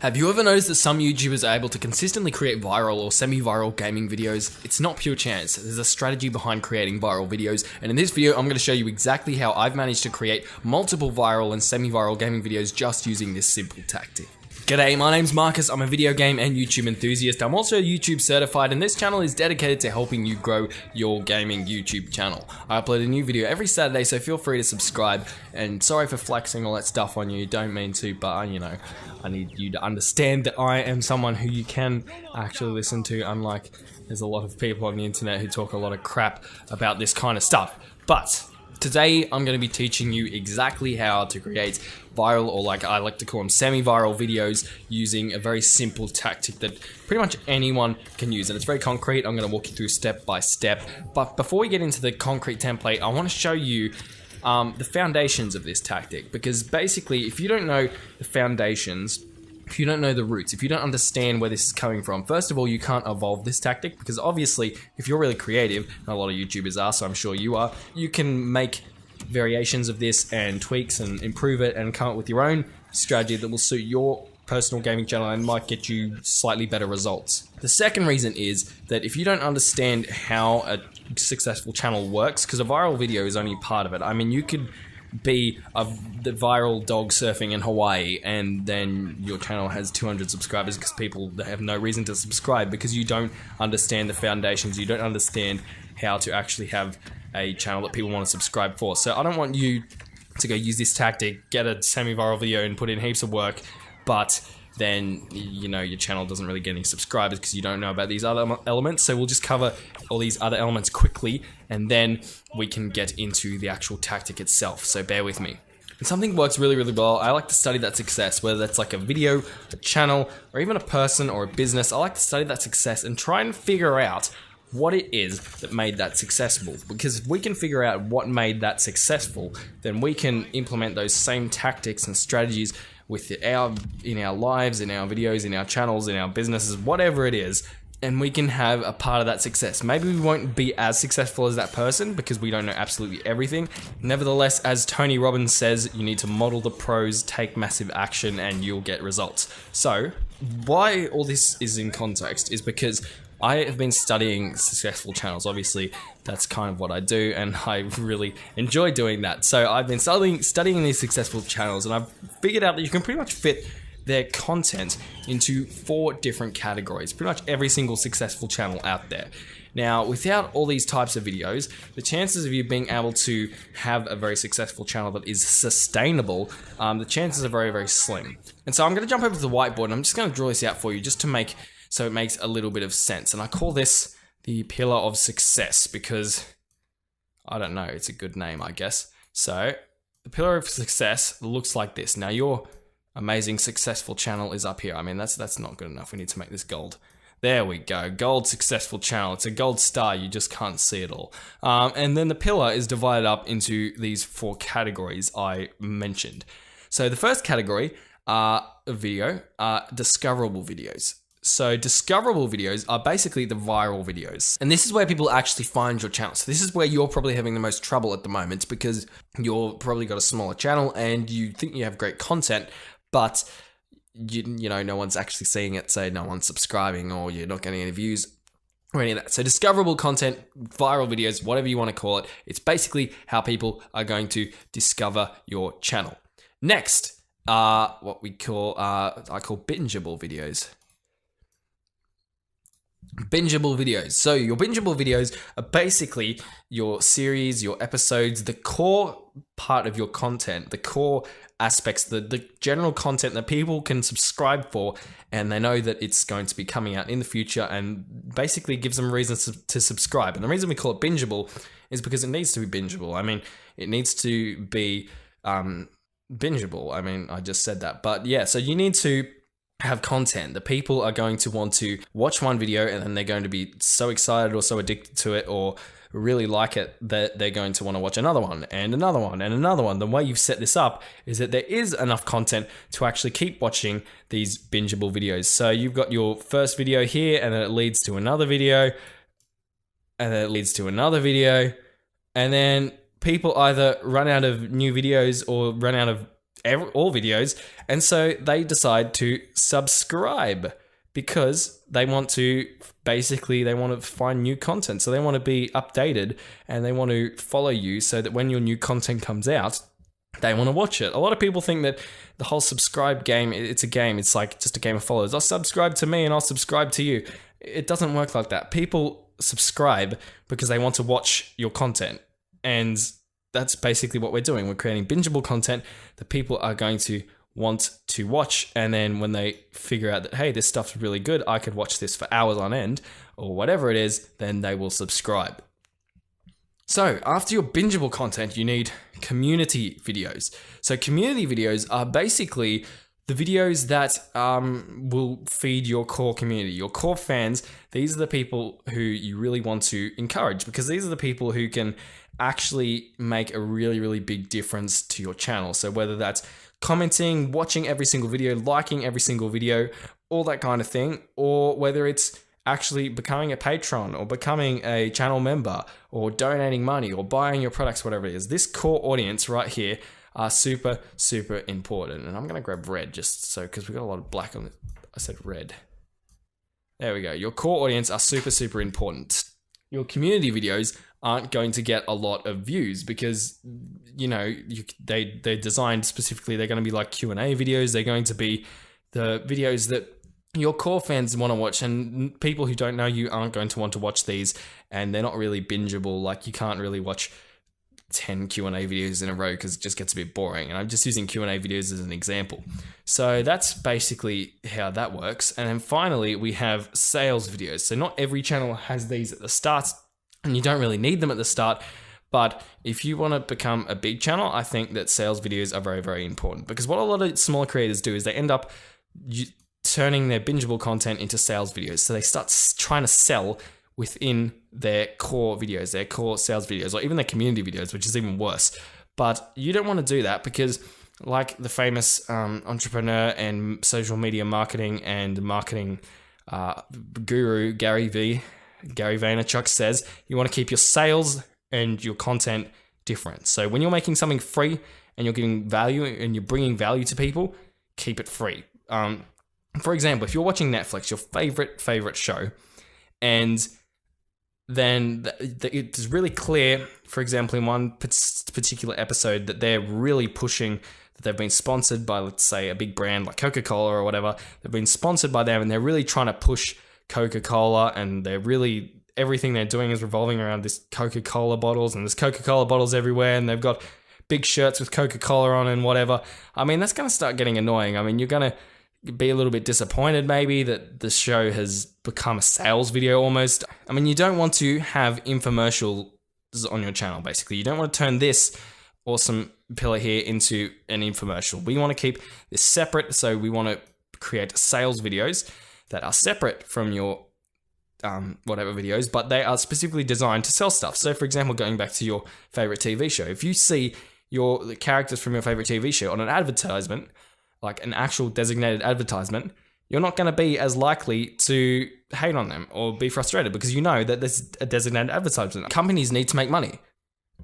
Have you ever noticed that some YouTubers are able to consistently create viral or semi-viral gaming videos? It's not pure chance. There's a strategy behind creating viral videos, and in this video I'm going to show you exactly how I've managed to create multiple viral and semi-viral gaming videos just using this simple tactic. G'day, my name's Marcus. I'm a video game and YouTube enthusiast. I'm also YouTube certified, and this channel is dedicated to helping you grow your gaming YouTube channel. I upload a new video every Saturday, so feel free to subscribe. And sorry for flexing all that stuff on you, don't mean to, but you know, I need you to understand that I am someone who you can actually listen to, unlike there's a lot of people on the internet who talk a lot of crap about this kind of stuff. But today, I'm going to be teaching you exactly how to create viral, or like I like to call them semi-viral videos, using a very simple tactic that pretty much anyone can use. And it's very concrete. I'm going to walk you through step by step. But before we get into the concrete template, I want to show you the foundations of this tactic. Because basically, if you don't know the foundations, if you don't know the roots, if you don't understand where this is coming from, first of all, you can't evolve this tactic, because obviously, if you're really creative, and a lot of YouTubers are, so I'm sure you are, you can make variations of this and tweaks and improve it and come up with your own strategy that will suit your personal gaming channel and might get you slightly better results. The second reason is that if you don't understand how a successful channel works, because a viral video is only part of it. I mean, you could be the viral dog surfing in Hawaii and then your channel has 200 subscribers because people have no reason to subscribe because you don't understand the foundations, you don't understand how to actually have a channel that people want to subscribe for. So I don't want you to go use this tactic, get a semi-viral video and put in heaps of work, but then, you know, your channel doesn't really get any subscribers because you don't know about these other elements. So we'll just cover all these other elements quickly, and then we can get into the actual tactic itself. So bear with me. When something works really, really well, I like to study that success, whether that's like a video, a channel, or even a person or a business. I like to study that success and try and figure out what it is that made that successful. Because if we can figure out what made that successful, then we can implement those same tactics and strategies in our lives, in our videos, in our channels, in our businesses, whatever it is, and we can have a part of that success. Maybe we won't be as successful as that person because we don't know absolutely everything. Nevertheless, as Tony Robbins says, you need to model the pros, take massive action, and you'll get results. So, why all this is in context is because I have been studying successful channels. Obviously, that's kind of what I do, and I really enjoy doing that. So I've been studying these successful channels, and I've figured out that you can pretty much fit their content into 4 different categories. Pretty much every single successful channel out there. Now, without all these types of videos, the chances of you being able to have a very successful channel that is sustainable, the chances are very, very slim. And so I'm going to jump over to the whiteboard, and I'm just going to draw this out for you just to make so it makes a little bit of sense. And I call this the pillar of success because, I don't know, it's a good name, I guess. So the pillar of success looks like this. Now your amazing successful channel is up here. I mean, that's not good enough. We need to make this gold. There we go, gold successful channel. It's a gold star, you just can't see it all. And then the pillar is divided up into these 4 categories I mentioned. So the first category are discoverable videos. So discoverable videos are basically the viral videos. And this is where people actually find your channel. So this is where you're probably having the most trouble at the moment because you're probably got a smaller channel and you think you have great content, but you know, no one's actually seeing it, so no one's subscribing or you're not getting any views or any of that. So discoverable content, viral videos, whatever you want to call it, it's basically how people are going to discover your channel. Next, what we call, I call bingeable videos. Bingeable videos. So your bingeable videos are basically your series, your episodes, the core part of your content, the core aspects, the general content that people can subscribe for, and they know that it's going to be coming out in the future and basically gives them reasons to subscribe. And the reason we call it bingeable is because it needs to be bingeable. I mean, it needs to be bingeable. I mean, I just said that. But yeah, so you need to have content. The people are going to want to watch one video and then they're going to be so excited or so addicted to it or really like it that they're going to want to watch another one and another one and another one. The way you've set this up is that there is enough content to actually keep watching these bingeable videos. So you've got your first video here and then it leads to another video and then it leads to another video, and then people either run out of new videos or run out of all videos, and so they decide to subscribe because they want to find new content. So they want to be updated and they want to follow you so that when your new content comes out, they want to watch it. A lot of people think that the whole subscribe game, it's a game. It's like just a game of followers. I'll subscribe to me and I'll subscribe to you. It doesn't work like that. People subscribe because they want to watch your content. And that's basically what we're doing. We're creating bingeable content that people are going to want to watch. And then when they figure out that, hey, this stuff's really good, I could watch this for hours on end or whatever it is, then they will subscribe. So after your bingeable content, you need community videos. So community videos are basically the videos that will feed your core community, your core fans. These are the people who you really want to encourage because these are the people who can actually make a really, really big difference to your channel. So whether that's commenting, watching every single video, liking every single video, all that kind of thing, or whether it's actually becoming a patron or becoming a channel member or donating money or buying your products, whatever it is, this core audience right here are super, super important. And I'm going to grab red just so, because we got a lot of black on it. I said red. There we go. Your core audience are super, super important. Your community videos aren't going to get a lot of views because, you know, they're designed specifically. They're going to be like Q&A videos. They're going to be the videos that your core fans want to watch, and people who don't know you aren't going to want to watch these, and they're not really bingeable. Like, you can't really watch 10 Q&A videos in a row because it just gets a bit boring. And I'm just using Q&A videos as an example. So that's basically how that works. And then finally, we have sales videos. So not every channel has these at the start, and you don't really need them at the start. But if you want to become a big channel, I think that sales videos are very, very important, because what a lot of smaller creators do is they end up turning their bingeable content into sales videos. So they start trying to sell within their core videos, their core sales videos, or even their community videos, which is even worse. But you don't want to do that because, like the famous entrepreneur and social media marketing and marketing guru Gary Vaynerchuk says, you want to keep your sales and your content different. So when you're making something free and you're giving value and you're bringing value to people, keep it free. For example, if you're watching Netflix, your favorite show, and then it's really clear, for example, in one particular episode, that they're really pushing that they've been sponsored by, let's say, a big brand like Coca-Cola or whatever. They've been sponsored by them, and they're really trying to push Coca-Cola, and everything they're doing is revolving around this Coca-Cola bottles, and there's Coca-Cola bottles everywhere, and they've got big shirts with Coca-Cola on and whatever. I mean, that's going to start getting annoying. I mean, you're going to be a little bit disappointed maybe that the show has become a sales video almost. I mean, you don't want to have infomercials on your channel, basically. You don't want to turn this awesome pillar here into an infomercial. We want to keep this separate, so we want to create sales videos that are separate from your whatever videos, but they are specifically designed to sell stuff. So for example, going back to your favorite TV show, if you see the characters from your favorite TV show on an advertisement, like an actual designated advertisement, you're not going to be as likely to hate on them or be frustrated because you know that there's a designated advertisement. Companies need to make money,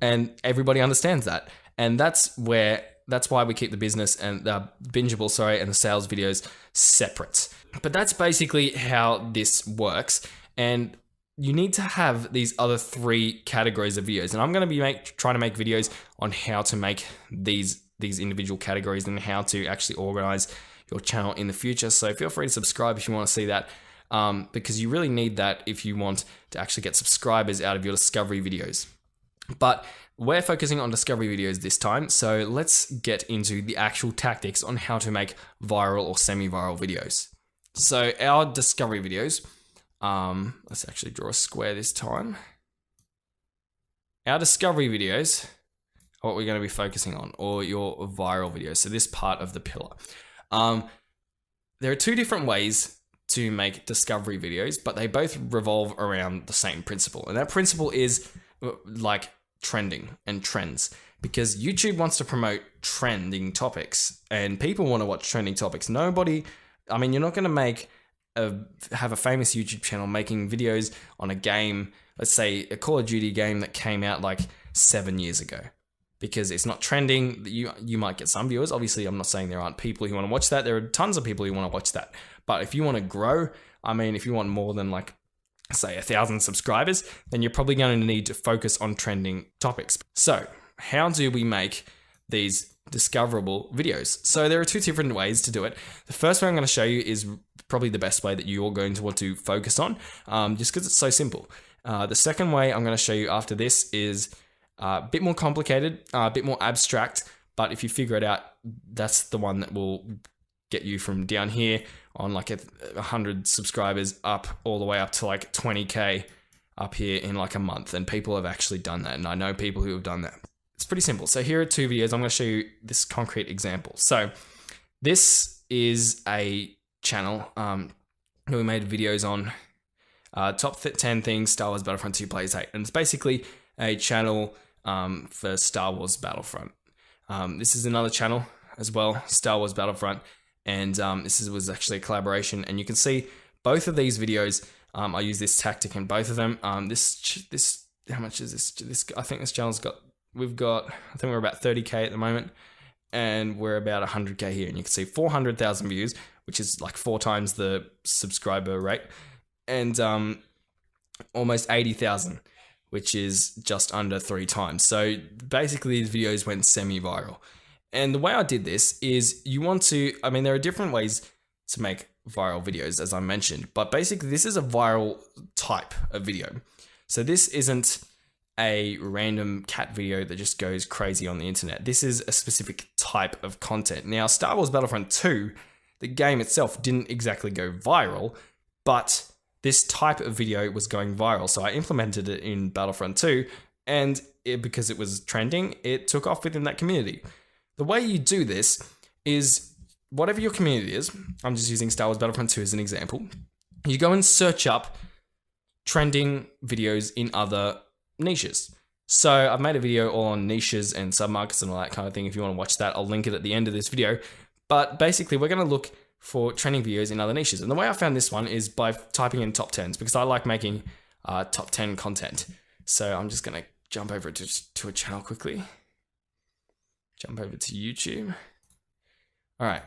and everybody understands that. And that's why we keep the business and the bingeable, and the sales videos separate. But that's basically how this works. And you need to have these other 3 categories of videos. And I'm going to be trying to make videos on how to make these individual categories and how to actually organize your channel in the future. So feel free to subscribe if you want to see that, because you really need that if you want to actually get subscribers out of your discovery videos. But we're focusing on discovery videos this time, so let's get into the actual tactics on how to make viral or semi-viral videos. So our discovery videos, let's actually draw a square this time. Our discovery videos are what we're going to be focusing on, or your viral videos. So this part of the pillar. There are 2 different ways to make discovery videos, but they both revolve around the same principle. And that principle is like trending and trends, because YouTube wants to promote trending topics and people want to watch trending topics. You're not going to have a famous YouTube channel making videos on a game, let's say a Call of Duty game that came out like 7 years ago. because it's not trending. You might get some viewers. Obviously, I'm not saying there aren't people who want to watch that. There are tons of people who want to watch that. But if you want to grow, I mean, if you want more than like, say, 1,000 subscribers, then you're probably going to need to focus on trending topics. So how do we make these discoverable videos? So there are two different ways to do it. The first way I'm going to show you is probably the best way that you're going to want to focus on, just because it's so simple. The second way I'm going to show you after this is a bit more complicated, a bit more abstract, but if you figure it out, that's the one that will get you from down here on like 100 subscribers up all the way up to like 20K up here in like a month. And people have actually done that. And I know people who have done that. It's pretty simple. So here are two videos. I'm going to show you this concrete example. So this is a channel that we made videos on, top 10 things Star Wars Battlefront 2 Players Hate. And it's basically a channel for Star Wars Battlefront. This is another channel as well, Star Wars Battlefront. And was actually a collaboration. And you can see both of these videos, I use this tactic in both of them. How much is this? I think this channel's got, I think we're about 30K at the moment. And we're about 100K here. And you can see 400,000 views, which is like 4 times the subscriber rate. And almost 80,000, which is just under 3 times. So basically these videos went semi-viral. And the way I did this is there are different ways to make viral videos, as I mentioned, but basically this is a viral type of video. So this isn't a random cat video that just goes crazy on the internet. This is a specific type of content. Now, Star Wars Battlefront 2, the game itself didn't exactly go viral, but this type of video was going viral. So I implemented it in Battlefront 2, and because it was trending, it took off within that community. The way you do this is whatever your community is, I'm just using Star Wars Battlefront 2 as an example, you go and search up trending videos in other niches. So I've made a video all on niches and submarkets and all that kind of thing. If you want to watch that, I'll link it at the end of this video. But basically, we're going to look for trending videos in other niches. And the way I found this one is by typing in top 10s, because I like making top 10 content. So I'm just going to jump over to a channel quickly. Jump over to YouTube. All right.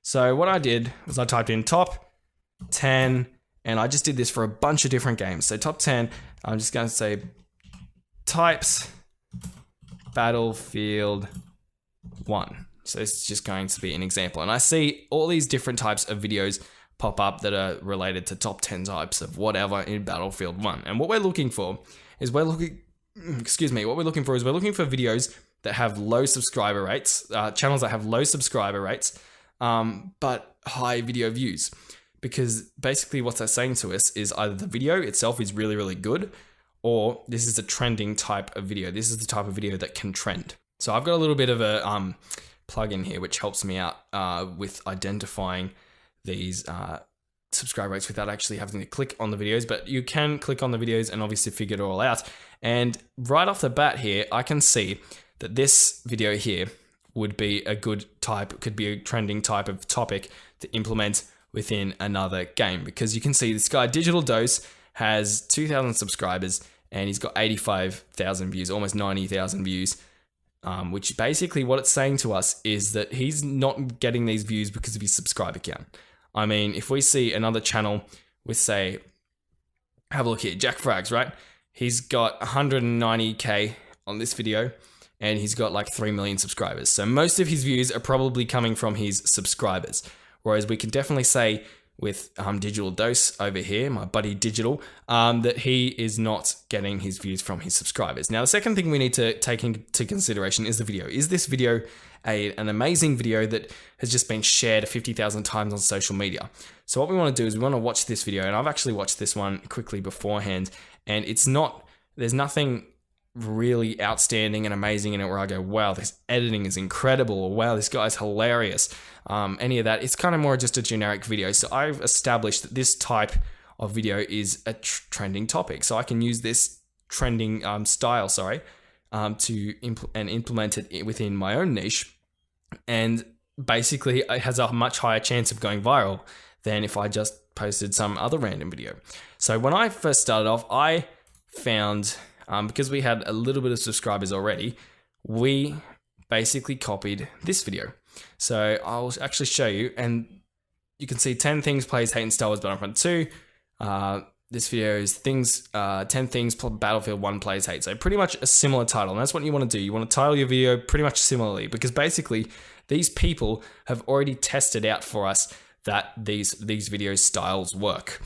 So what I did was I typed in top 10, and I just did this for a bunch of different games. So top 10, I'm just going to say types Battlefield 1. So it's just going to be an example. And I see all these different types of videos pop up that are related to top 10 types of whatever in Battlefield 1. And what we're looking for is we're looking for videos that have low subscriber rates, channels that have low subscriber rates, but high video views. Because basically what they're saying to us is either the video itself is really, really good, or this is a trending type of video. This is the type of video that can trend. So I've got a little bit of a plugin here which helps me out with identifying these subscribe rates without actually having to click on the videos, but you can click on the videos and obviously figure it all out. And right off the bat here, I can see that this video here would be a good type, could be a trending type of topic to implement within another game, because you can see this guy Digital Dose has 2,000 subscribers and he's got 85,000 views, almost 90,000 views. Which basically what it's saying to us is that he's not getting these views because of his subscriber count. I mean, if we see another channel with, say, have a look here, Jack Frags, right? He's got 190K on this video and he's got like 3 million subscribers. So most of his views are probably coming from his subscribers. Whereas we can definitely say with Digital Dose over here, my buddy Digital, that he is not getting his views from his subscribers. Now, the second thing we need to take into consideration is the video. Is this video an amazing video that has just been shared 50,000 times on social media? So what we want to do is we want to watch this video, and I've actually watched this one quickly beforehand, and there's nothing really outstanding and amazing in it where I go, wow, this editing is incredible, or wow, this guy's hilarious. Any of that. It's kind of more just a generic video. So I've established that this type of video is a trending topic. So I can use this trending style, to implement it within my own niche. And basically it has a much higher chance of going viral than if I just posted some other random video. So when I first started off, I found because we had a little bit of subscribers already, we basically copied this video. So I'll actually show you, and you can see 10 things players hate in Star Wars Battlefront 2. This video is 10 things Battlefield 1 players hate. So pretty much a similar title, and that's what you want to do. You want to title your video pretty much similarly, because basically these people have already tested out for us that these video styles work.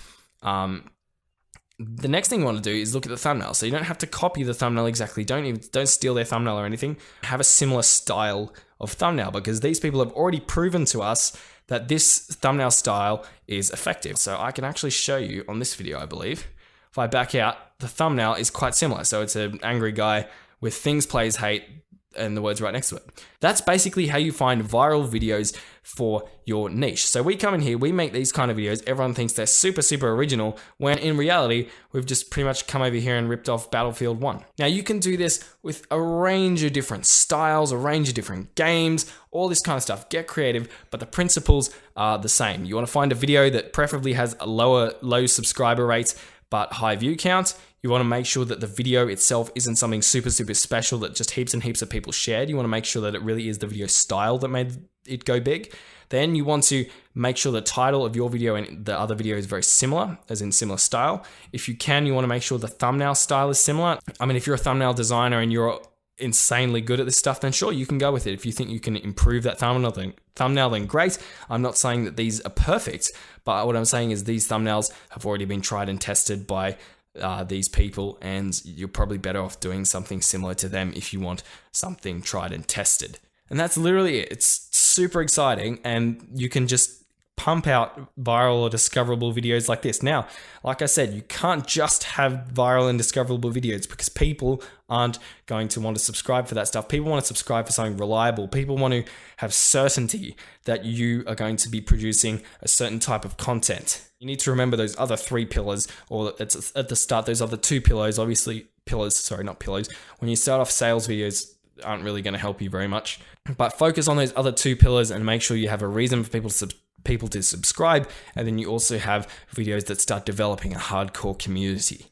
The next thing you want to do is look at the thumbnail. So you don't have to copy the thumbnail exactly. Don't steal their thumbnail or anything. Have a similar style of thumbnail, because these people have already proven to us that this thumbnail style is effective. So I can actually show you on this video, I believe. If I back out, the thumbnail is quite similar. So it's an angry guy with things players hate and the words right next to it. That's basically how you find viral videos for your niche. So we come in here, we make these kind of videos, everyone thinks they're super, super original, when in reality, we've just pretty much come over here and ripped off Battlefield 1. Now you can do this with a range of different styles, a range of different games, all this kind of stuff. Get creative, but the principles are the same. You want to find a video that preferably has a low subscriber rate, but high view count. You want to make sure that the video itself isn't something super, super special that just heaps and heaps of people shared. You want to make sure that it really is the video style that made it go big. Then you want to make sure the title of your video and the other video is very similar, as in similar style. If you can, you want to make sure the thumbnail style is similar. I mean, if you're a thumbnail designer and you're insanely good at this stuff, then sure, you can go with it. If you think you can improve that thumbnail, then great. I'm not saying that these are perfect, but what I'm saying is these thumbnails have already been tried and tested by these people, and you're probably better off doing something similar to them if you want something tried and tested. And that's literally it. It's super exciting, and you can just pump out viral or discoverable videos like this. Now, like I said, you can't just have viral and discoverable videos, because people aren't going to want to subscribe for that stuff. People want to subscribe for something reliable. People want to have certainty that you are going to be producing a certain type of content. You need to remember those other 3 pillars, or it's at the start, those other 2 pillars, obviously not pillars. When you start off, sales videos aren't really going to help you very much, but focus on those other 2 pillars and make sure you have a reason for people to subscribe, and then you also have videos that start developing a hardcore community.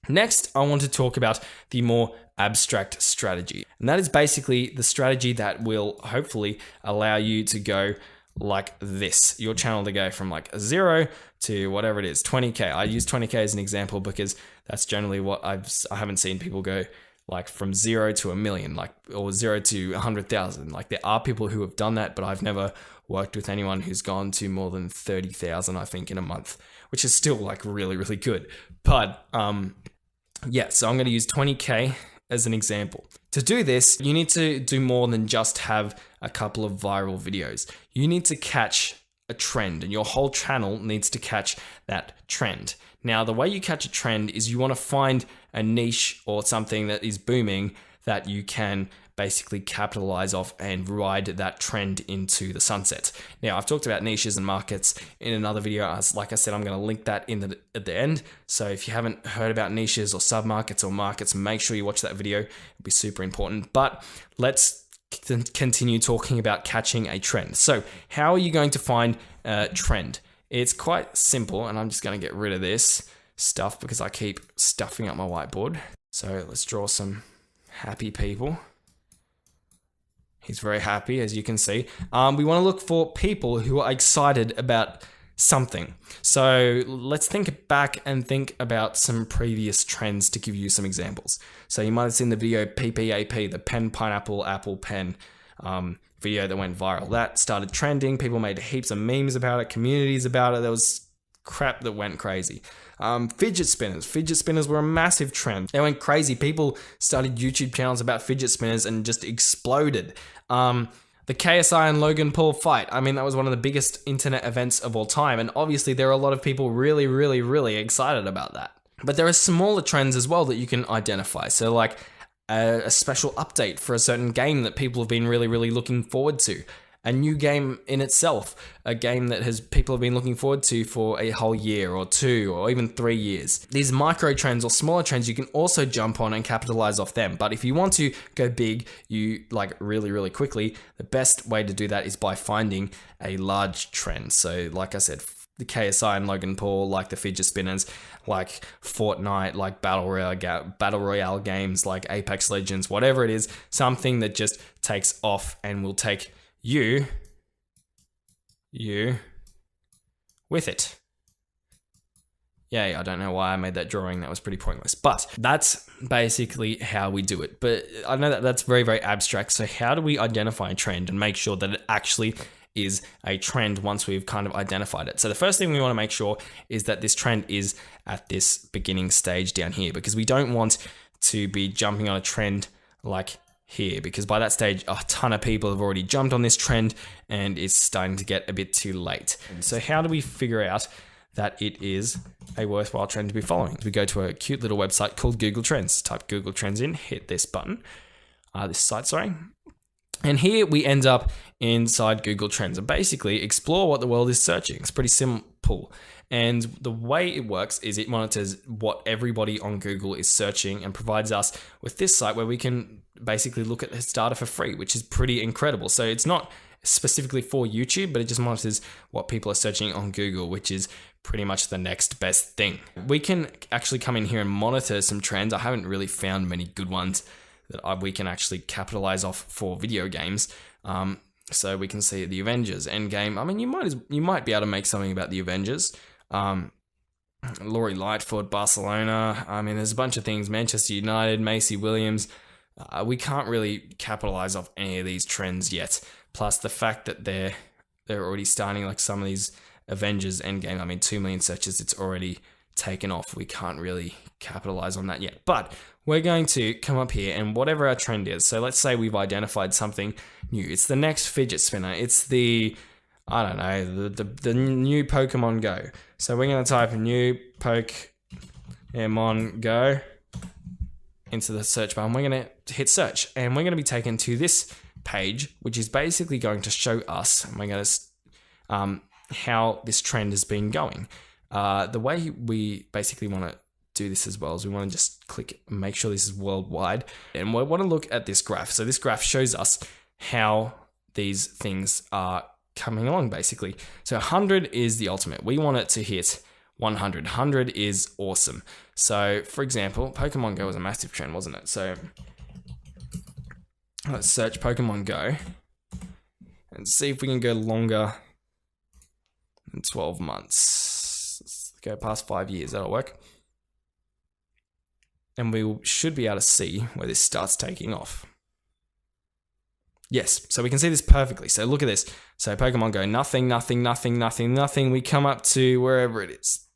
Next, I want to talk about the more abstract strategy, and that is basically the strategy that will hopefully allow you to go like this. Your channel to go from like 0 to whatever it is, 20K. I use 20K as an example because that's generally what I haven't seen people go like from 0 to 1 million, like, or 0 to 100,000. Like, there are people who have done that, but I've never worked with anyone who's gone to more than 30,000, I think, in a month, which is still like really, really good. But yeah, so I'm going to use 20K as an example. To do this, you need to do more than just have a couple of viral videos. You need to catch a trend, and your whole channel needs to catch that trend. Now, the way you catch a trend is you want to find a niche or something that is booming that you can basically capitalize off and ride that trend into the sunset. Now, I've talked about niches and markets in another video. Like I said, I'm going to link that at the end. So if you haven't heard about niches or submarkets or markets, make sure you watch that video. It'll be super important. But let's continue talking about catching a trend. So how are you going to find a trend? It's quite simple, and I'm just going to get rid of this stuff because I keep stuffing up my whiteboard. So let's draw some happy people. He's very happy, as you can see. We want to look for people who are excited about something. So let's think back and think about some previous trends to give you some examples. So you might have seen the video PPAP, the pen, pineapple, apple, pen video that went viral. That started trending. People made heaps of memes about it, communities about it. There was crap that went crazy. Fidget spinners. Fidget spinners were a massive trend. They went crazy. People started YouTube channels about fidget spinners and just exploded. The KSI and Logan Paul fight. I mean, that was one of the biggest internet events of all time. And obviously there are a lot of people really, really, really excited about that. But there are smaller trends as well that you can identify. So like a special update for a certain game that people have been really, really looking forward to. A new game in itself, a game that people have been looking forward to for a whole year or 2 or even 3 years. These micro trends or smaller trends, you can also jump on and capitalize off them. But if you want to go big, you like really, really quickly, the best way to do that is by finding a large trend. So like I said, the KSI and Logan Paul, like the fidget spinners, like Fortnite, like Battle Royale games, like Apex Legends, whatever it is, something that just takes off and will take you with it. Yeah, I don't know why I made that drawing. That was pretty pointless. But that's basically how we do it. But I know that that's very, very abstract. So how do we identify a trend and make sure that it actually is a trend once we've kind of identified it? So the first thing we want to make sure is that this trend is at this beginning stage down here, because we don't want to be jumping on a trend like here, because by that stage, a ton of people have already jumped on this trend and it's starting to get a bit too late. So how do we figure out that it is a worthwhile trend to be following? We go to a cute little website called Google Trends. Type Google Trends in, hit this button, this site, sorry. And here we end up inside Google Trends and basically explore what the world is searching. It's pretty simple. And the way it works is it monitors what everybody on Google is searching and provides us with this site where we can basically look at this data for free, which is pretty incredible. So it's not specifically for YouTube, but it just monitors what people are searching on Google, which is pretty much the next best thing. We can actually come in here and monitor some trends. I haven't really found many good ones that we can actually capitalize off for video games. So we can see the Avengers Endgame. I mean, you might be able to make something about the Avengers. Laurie Lightfoot, Barcelona. I mean, there's a bunch of things. Manchester United, Macy Williams. We can't really capitalize off any of these trends yet. Plus the fact that they're already starting, like some of these Avengers Endgame. I mean, 2 million searches, it's already taken off. We can't really capitalize on that yet. But we're going to come up here and whatever our trend is. So let's say we've identified something new. It's the next fidget spinner. It's the, I don't know, the new Pokemon Go. So we're going to type new Pokemon Go into the search bar. And we're going to hit search. And we're going to be taken to this page, which is basically going to show us, and we're going to how this trend has been going. The way we basically want to do this as well is we want to just click, make sure this is worldwide, and we want to look at this graph. So this graph shows us how these things are coming along basically. So 100 is the ultimate. We want it to hit 100. 100 is awesome. So for example, Pokemon Go was a massive trend, wasn't it? So let's search Pokemon Go and see if we can go longer than 12 months. Let's go past 5 years, that'll work. And we should be able to see where this starts taking off. Yes, so we can see this perfectly. So look at this. So Pokemon Go, nothing, nothing, nothing, nothing, nothing. We come up to wherever it is.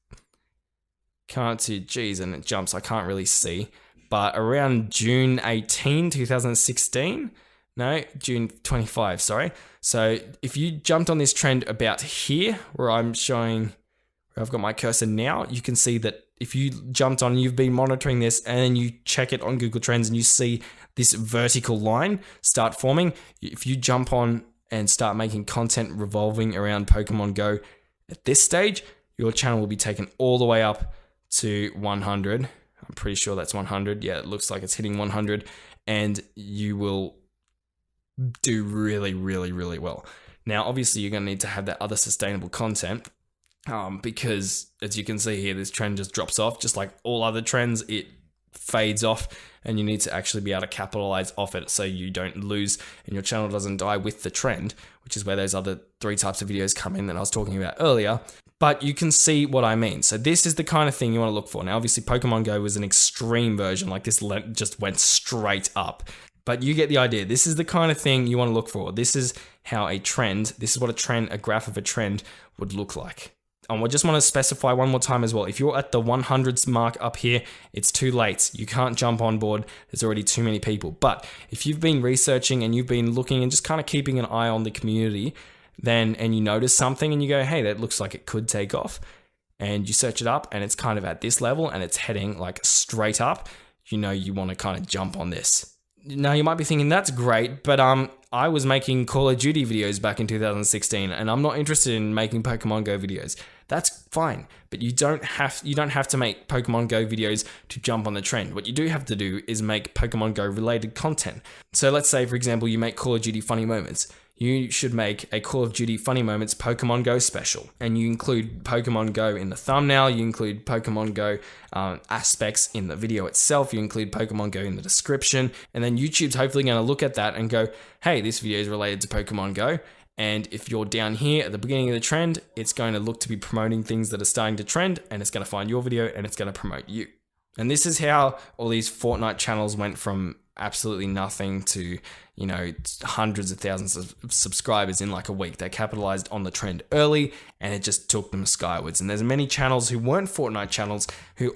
Come up to, geez, and it jumps. I can't really see. But around June 18, 2016, no, June 25, sorry. So if you jumped on this trend about here, where I'm showing, where I've got my cursor now, you can see that if you jumped on, you've been monitoring this, and then you check it on Google Trends and you see this vertical line start forming. If you jump on and start making content revolving around Pokemon Go at this stage, your channel will be taken all the way up to 100. I'm pretty sure that's 100. Yeah, it looks like it's hitting 100, and you will do really, really, really well. Now, obviously, you're going to need to have that other sustainable content because, as you can see here, this trend just drops off. Just like all other trends, it fades off, and you need to actually be able to capitalize off it so you don't lose and your channel doesn't die with the trend, which is where those other 3 types of videos come in that I was talking about earlier. But you can see what I mean. So this is the kind of thing you want to look for. Now, obviously, Pokemon Go was an extreme version. Like this just went straight up. But you get the idea. This is the kind of thing you want to look for. This is how a trend, this is what a graph of a trend would look like. And I just want to specify one more time as well. If you're at the 100s mark up here, it's too late. You can't jump on board. There's already too many people. But if you've been researching and you've been looking and just kind of keeping an eye on the community, and you notice something and you go, hey, that looks like it could take off, and you search it up and it's kind of at this level and it's heading like straight up, you know, you want to kind of jump on this. Now you might be thinking that's great, but I was making Call of Duty videos back in 2016 and I'm not interested in making Pokemon Go videos. That's fine, but you don't have to make Pokemon Go videos to jump on the trend. What you do have to do is make Pokemon Go related content. So let's say, for example, you make Call of Duty funny moments. you should make a Call of Duty Funny Moments Pokemon Go special. And you include Pokemon Go in the thumbnail, you include Pokemon Go aspects in the video itself, you include Pokemon Go in the description, and then YouTube's hopefully going to look at that and go, hey, this video is related to Pokemon Go. And if you're down here at the beginning of the trend, it's going to look to be promoting things that are starting to trend, and it's going to find your video and it's going to promote you. And this is how all these Fortnite channels went from absolutely nothing to, you know, hundreds of thousands of subscribers in like a week. They capitalized on the trend early and it just took them skywards. And there's many channels who weren't Fortnite channels who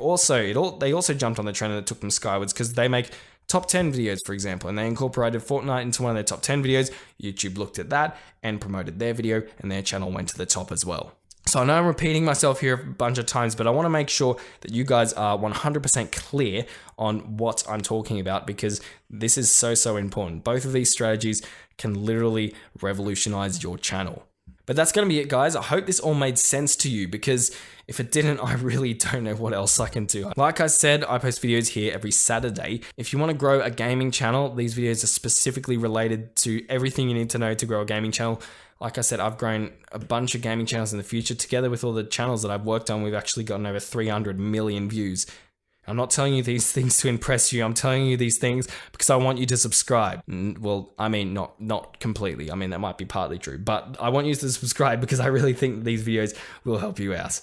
they also jumped on the trend and it took them skywards because they make top 10 videos, for example, and they incorporated Fortnite into one of their top 10 videos. YouTube looked at that and promoted their video and their channel went to the top as well. So I know I'm repeating myself here a bunch of times, but I want to make sure that you guys are 100% clear on what I'm talking about because this is so important. Both of these strategies can literally revolutionize your channel. But that's going to be it, guys. I hope this all made sense to you because if it didn't, I really don't know what else I can do. Like I said, I post videos here every Saturday. If you want to grow a gaming channel, these videos are specifically related to everything you need to know to grow a gaming channel. Like I said, I've grown a bunch of gaming channels in the future. Together with all the channels that I've worked on, we've actually gotten over 300 million views. I'm not telling you these things to impress you. I'm telling you these things because I want you to subscribe. Well, I mean, not completely. I mean, that might be partly true, but I want you to subscribe because I really think these videos will help you out.